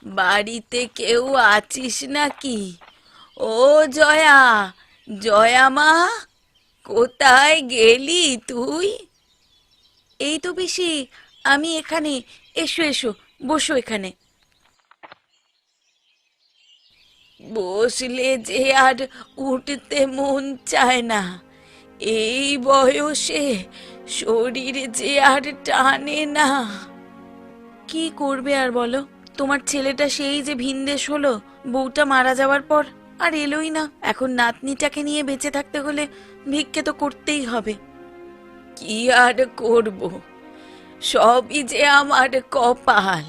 বাড়িতে কেউ আছিস নাকি? ও জয়া, জয়া মা, কোথায় গেলি তুই? এই তো পিসি, আমি এখানে। এসো এসো, বসো এখানে। বসলে যে আর উঠতে মন চায় না। এই বয়সে শরীর যে আর টানে না। কি করবে আর বলো? তোমার ছেলেটা সেই যে ভিনদেশ হলো, বউটা মারা যাওয়ার পর আর এলোই না। এখন নাতনিটাকে নিয়ে বেঁচে থাকতে হলে ভিক্ষে তো করতেই হবে। কি আর করব, সবই যে আমার কপাল।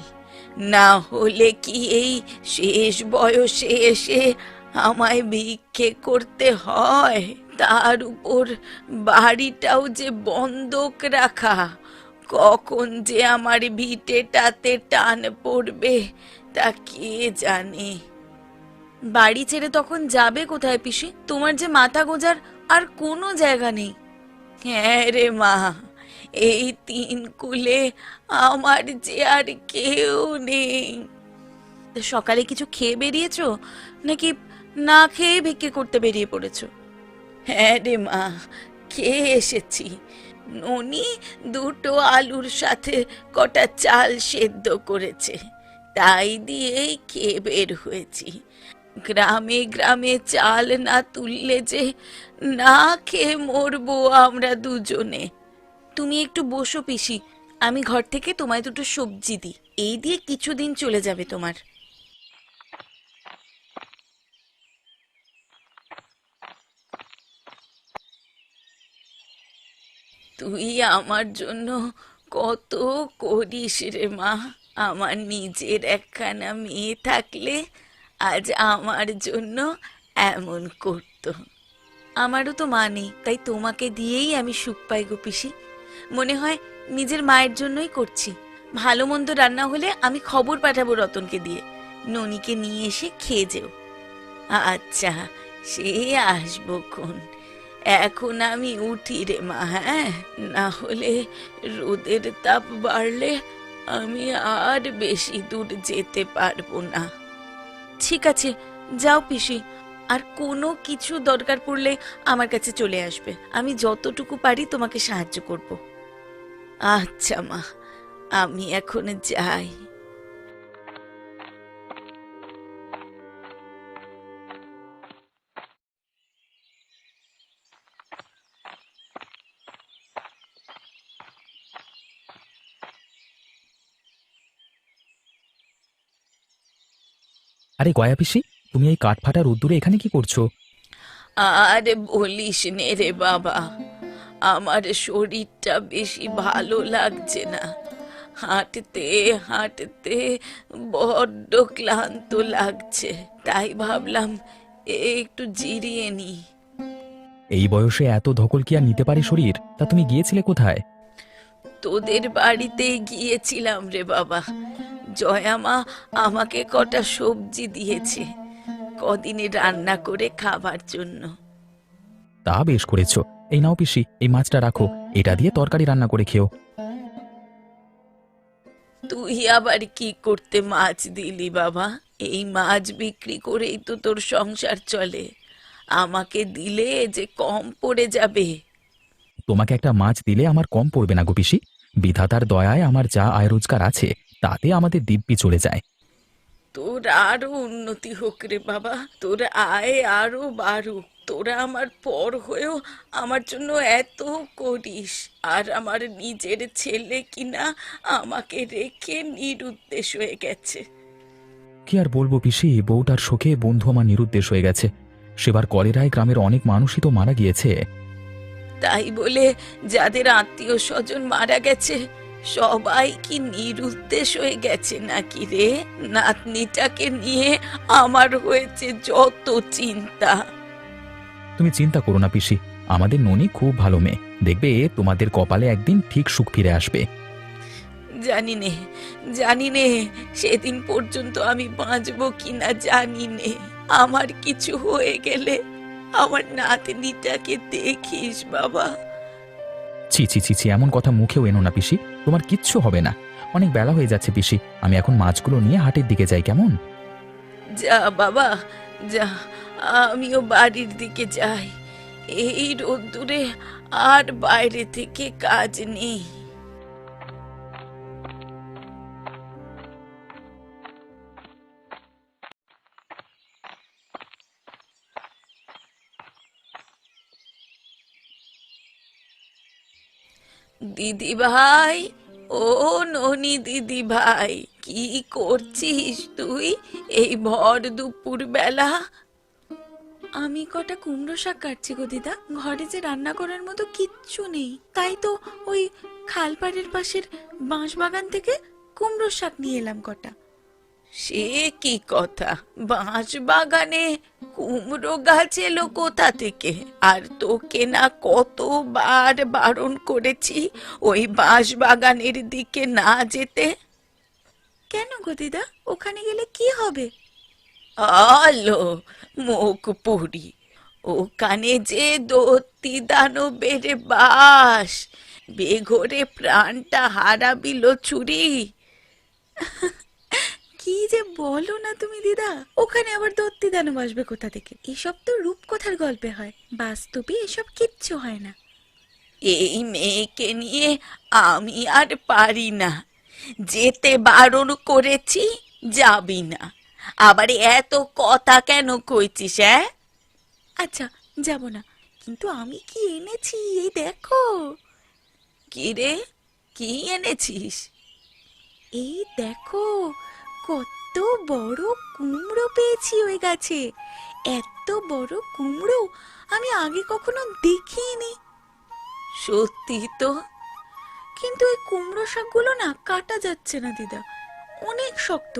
না হলে কি এই শেষ বয়সে এসে আমায় ভিক্ষে করতে হয়? তার উপর বাড়িটাও যে বন্ধক রাখা। কখন যে আমার ভিটেটাতে টান পড়বে তা কে জানে। বাড়ি ছেড়ে তখন যাবে কোথায় পিসি? তোমার যে মাথা গোঁজার আর কোনো জায়গা নেই। হ্যাঁ রে মা, এই তিন কুলে আমার যে আর কেউ নেই। তা সকালে কিছু খেয়ে বেরিয়েছো, নাকি না খেয়ে ভিক্ষে করতে বেরিয়ে পড়েছো? হ্যাঁ রে মা, খেয়ে এসেছি। ননি দুটো আলুর সাথে কটা চাল সেদ্ধ করেছে, তাই দিয়েই খেয়ে বের হয়েছি। গ্রামে গ্রামে চাল না তুললে যে না খেয়ে মরবো আমরা দুজনে। তুমি একটু বসো পিসি, আমি ঘর থেকে তোমায় দুটো সবজি দিই। এই দিয়ে কিছুদিন চলে যাবে তোমার। তুই আমার জন্য কত করিস রে মা। আমার নিজের একখানা মেয়ে থাকলে আজ আমার জন্য এমন করতো। আমারও তো মা নেই, তাই তোমাকে দিয়েই আমি সুখ পাই গো পিসি। মনে হয় নিজের মায়ের জন্যই করছি। ভালো মন্দ রান্না হলে আমি খবর পাঠাবো রতনকে দিয়ে, ননিকে নিয়ে এসে খেয়ে যেও। আচ্ছা, সে আসবো খন। এখন আমি উঠি রে মা, হ্যাঁ? না হলে রোদের তাপ বাড়লে আমি আর বেশি দূর যেতে পারবো না। ঠিক আছে, যাও পিসি। আর কোনো কিছু দরকার পড়লে আমার কাছে চলে আসবে, আমি যতটুকু পারি তোমাকে সাহায্য করব। আচ্ছা মা, আমি এখন যাই। আরে গয়া পিসি, তুমি এই কাঠফাটা রোদ্দুরে এখানে কি করছো? আর বলিস নে রে বাবা, আমার শরীরটা বেশি ভালো লাগছে না। হাঁটতে হাঁটতে বড্ড ক্লান্ত লাগছে, তাই ভাবলাম একটু জিরিয়ে নি। এই বয়সে এত ধকল কি আর নিতে পারে শরীর? তা তুমি গিয়েছিলে কোথায়? তোদের বাড়িতে গিয়েছিলাম রে বাবা। জয়া মা আমাকে কটা সবজি দিয়েছে, কদিনে রান্না করে খাবার জন্য। তা বেশ করেছো। এই নাও পিসি, এই মাছটা রাখো, এটা দিয়ে তরকারি রান্না করে খেও। তুই আবার কি করতে মাছ দিলি বাবা? এই মাছ বিক্রি করেই তো তোর সংসার চলে। আমাকে দিলে যে কম পড়ে যাবে। তোমাকে একটা মাছ দিলে আমার কম পড়বে না গো পিসি। বিধাতার দয়ায় আমার যা আয় রোজগার আছে তাতে আমাদের দিব্যি চলে যায়। তোর আরো উন্নতি হোক রে বাবা, তোর আয় আরো বাড়ুক। তোরা আমার পর হয়েও আমার জন্য এত করিস, আর আমার নিজের ছেলে কিনা আমাকে রেখে নিরুদ্দেশ হয়ে গেছে। কি আর বলবো পিসি, বউটার শোকে বন্ধু আমার নিরুদ্দেশ হয়ে গেছে। সেবার কলেরায় গ্রামের অনেক মানুষই তো মারা গিয়েছে। তাই বলে যাদের আত্মীয় স্বজন মারা গেছে সবাই কি নিরুদ্দেশ হয়ে গেছে নাকি রে? নাতনিটাকে নিয়ে আমার হয়েছে যত চিন্তা। তুমি চিন্তা করো না পিসি, আমাদের ননি খুব ভালো মেয়ে, দেখবে তোমাদের কপালে একদিন ঠিক সুখ ফিরে আসবে। জানি নে, জানি নে সেদিন পর্যন্ত আমি বাঁচবো কিনা জানি নে। আমার কিছু হয়ে গেলে আমার নাতনিটাকে দেখিস বাবা। ছি ছি ছি ছি, এমন কথা মুখেও এনো না পিসি, তোমার কিচ্ছু হবে না। অনেক বেলা হয়ে যাচ্ছে পিসি। আমি এখন মাছগুলো নিয়ে হাটের দিকে যাই, কেমন? যা বাবা, যা। আমিও বাড়ির দিকে যাই। এই রোদ্দুরে আর বাইরে থেকে কাজ নেই। দিদি ভাই, ও ননি দিদি ভাই, কি করছিস তুই এই ভর দুপুর বেলা? আমি কটা কুমড়ো শাক কাটছি গো দিদা। ঘরে যে রান্না করার মতো কিচ্ছু নেই, তাই তো ওই খালপাড়ের পাশের বাঁশ বাগান থেকে কুমড়ো শাক নিয়ে এলাম কটা। সে কি কথা, বাঁশ বাগানে কুমড়ো গাছ এলো কোথা থেকে? আর তোকে না কতবার বারণ করেছি ওই বাঁশ বাগানের দিকে না যেতে। কেন গো দিদা, ওখানে গেলে কি হবে? আলো মুখ পুরি, ওখানে যে দত্তি দানবের বাস, বেঘরে প্রাণটা হারাবিল চুরি। কি যে বলো না তুমি দিদা, ওখানে আবার দত্তি দানব আসবে কোথা থেকে? এসব তো রূপকথার গল্পে হয়, বাস্তবে এসব কিচ্ছু হয় না। এই মেয়েকে নিয়ে আমি আর পারি না। যেতে বারণ করেছি, যাবি না, আবার এত কথা কেন কইছিস? আচ্ছা, যাব না, কিন্তু আমি কি এনেছি এই দেখো। কি রে, কি এনেছিস? এই দেখো, কত বড় কুমড়ো পেয়েছি ওই গাছে। এত বড় কুমড়ো আমি আগে কখনো দেখিনি। সত্যি তো, কিন্তু এই কুমড়ো শাকগুলো না কাটা যাচ্ছে না দিদা, অনেক শক্ত,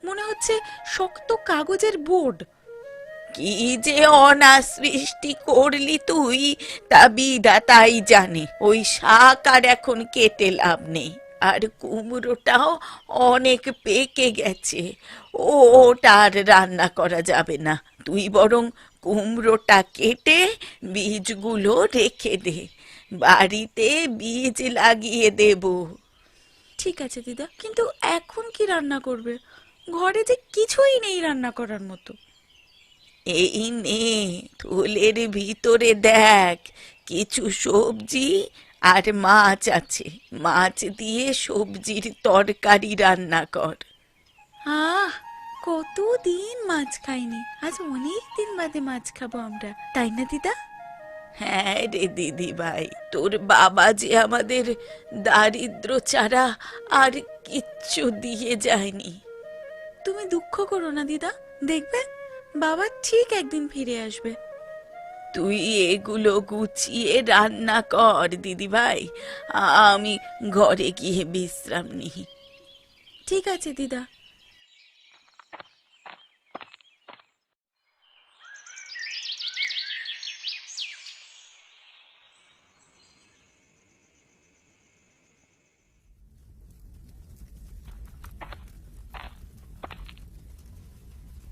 মনে হচ্ছে শক্ত কাগজের বোর্ড। কি যে অনাসৃষ্টি করলি তুই, তা বিধাতাই জানে। ওই শাক আর এখন কেটে লাভ নেই, আর কুমড়োটাও অনেক পেকে গেছে, ওটা আর রান্না করা যাবে না। তুই বরং কুমড়োটা কেটে বীজগুলো রেখে দে, বাড়িতে বীজ লাগিয়ে দেব। ঠিক আছে দিদা, কিন্তু এখন কি রান্না করবে? ঘরে যে কিছুই নেই রান্না করার মতো। এই নে, থলের ভিতরে দেখ, কিছু সবজি আর মাছ আছে। মাছ দিয়ে সবজির তরকারি রান্না কর। আহ, কতদিন মাছ খাইনি, আজ অনেক দিন বাদে মাছ খাবো আমরা, তাই না দিদা? হ্যাঁ রে দিদি ভাই, তোর বাবা যে আমাদের দারিদ্র ছাড়া আর কিচ্ছু দিয়ে যায়নি। তুমি দুঃখ করো না দিদা, দেখবে বাবা ঠিক একদিন ফিরে আসবে। তুই এগুলো গুছিয়ে রান্না কর দিদি ভাই, আমি ঘরে গিয়ে বিশ্রাম নিই। ঠিক আছে দিদা।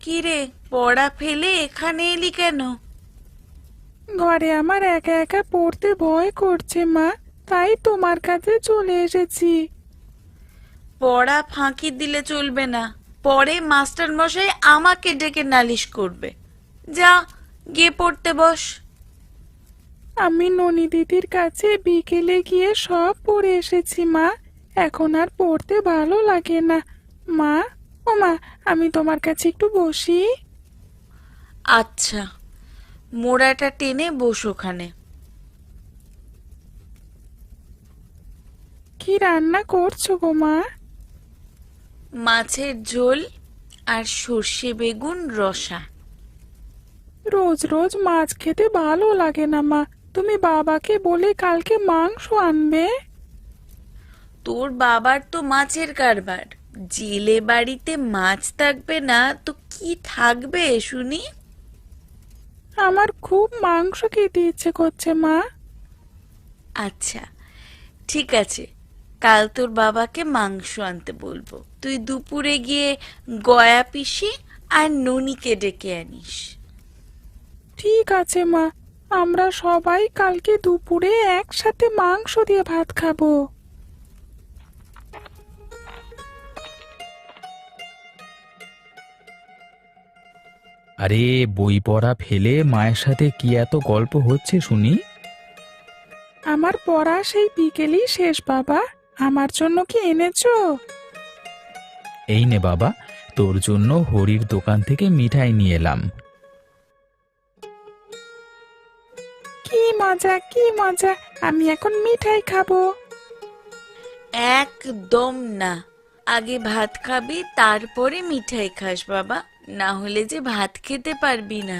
কি রে, পড়া ফেলে এখানে এলি কেন? ঘরে আমার একা একা পড়তে ভয় করছে মা, তাই তোমার কাছে চলে এসেছি। পড়া ফাঁকি দিলে চলবে না, পরে মাস্টার মশাই আমাকে ডেকে নালিশ করবে। যা, গিয়ে পড়তে বস। আমি ননি দিদির কাছে বিকেলে গিয়ে সব পড়ে এসেছি মা, এখন আর পড়তে ভালো লাগে না। মা, ও মা, আমি তোমার কাছে একটু বসি। আচ্ছা, মোড়াটা টেনে বস ওখানে। কি রান্না করছো গো মা? মাছের ঝোল আর সর্ষে বেগুন রসা। রোজ রোজ মাছ খেতে ভালো লাগে না মা, তুমি বাবাকে বলে কালকে মাংস আনবে। তোর বাবার তো মাছের কারবার, জেলে বাড়িতে মাছ থাকবে না তো কি থাকবে শুনি? আমার খুব মাংস খেতে ইচ্ছে করছে মা। আচ্ছা, ঠিক আছে, কাল তোর বাবাকে মাংস আনতে বলবো। তুই দুপুরে গিয়ে গয়া পিসি আর ননিকে ডেকে আনিস। ঠিক আছে মা, আমরা সবাই কালকে দুপুরে একসাথে মাংস দিয়ে ভাত খাবো। আরে বই পড়া ফেলে মায়ের সাথে কি এত গল্প হচ্ছে শুনি? আমার পড়া সেই বিকেলেই শেষ বাবা। আমার জন্য কি এনেছো? এই নে বাবা, তোর জন্য হরির দোকান থেকে মিঠাই নিয়ে এলাম। কি মজা কি মজা! আমি এখন মিঠাই খাবো। একদম না, আগে ভাত খাবি তারপরে মিঠাই খাস বাবা, না হলে যে ভাত খেতে পারবি না।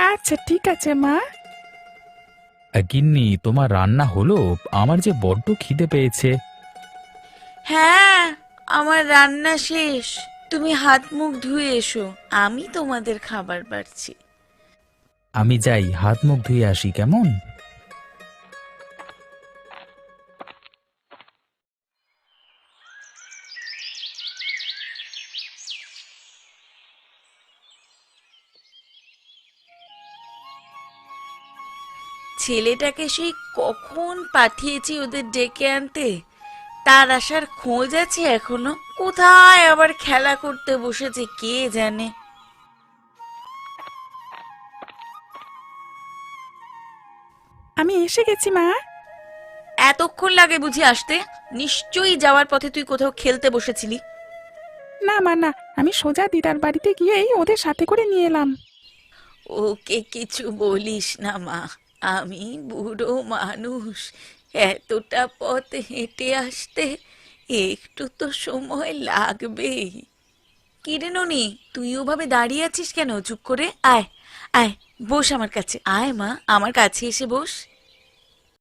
আচ্ছা ঠিক আছে মা। গিন্নি, তোমার রান্না হলো? আমার যে বড্ড খিদে পেয়েছে। হ্যাঁ, আমার রান্না শেষ, তুমি হাত মুখ ধুয়ে এসো, আমি তোমাদের খাবার বাড়ছি। আমি যাই, হাত মুখ ধুয়ে আসি, কেমন? ছেলেটাকে সেই কখন পাঠিয়েছি ওদের ডেকে আনতে, তার আসার খোঁজ আছে এখনো? কোথায় আবার খেলা করতে বসেছে কে জানে। আমি এসে গেছি মা। এতক্ষণ লাগে বুঝি আসতে? নিশ্চয়ই যাওয়ার পথে তুই কোথাও খেলতে বসেছিলি। না মা না, আমি সোজা দিদার বাড়িতে গিয়েই ওদের সাথে করে নিয়ে এলাম। ওকে কিছু বলিস না মা, আমি বুড়ো মানুষ, এতটা পথ হেঁটে আসতে একটু তো সময় লাগবেই। কিরে ননি, তুই ওভাবে দাঁড়িয়ে আছিস কেন? চুপ করে আয়, আয় বস আমার কাছে, আয় মা, আমার কাছে এসে বস।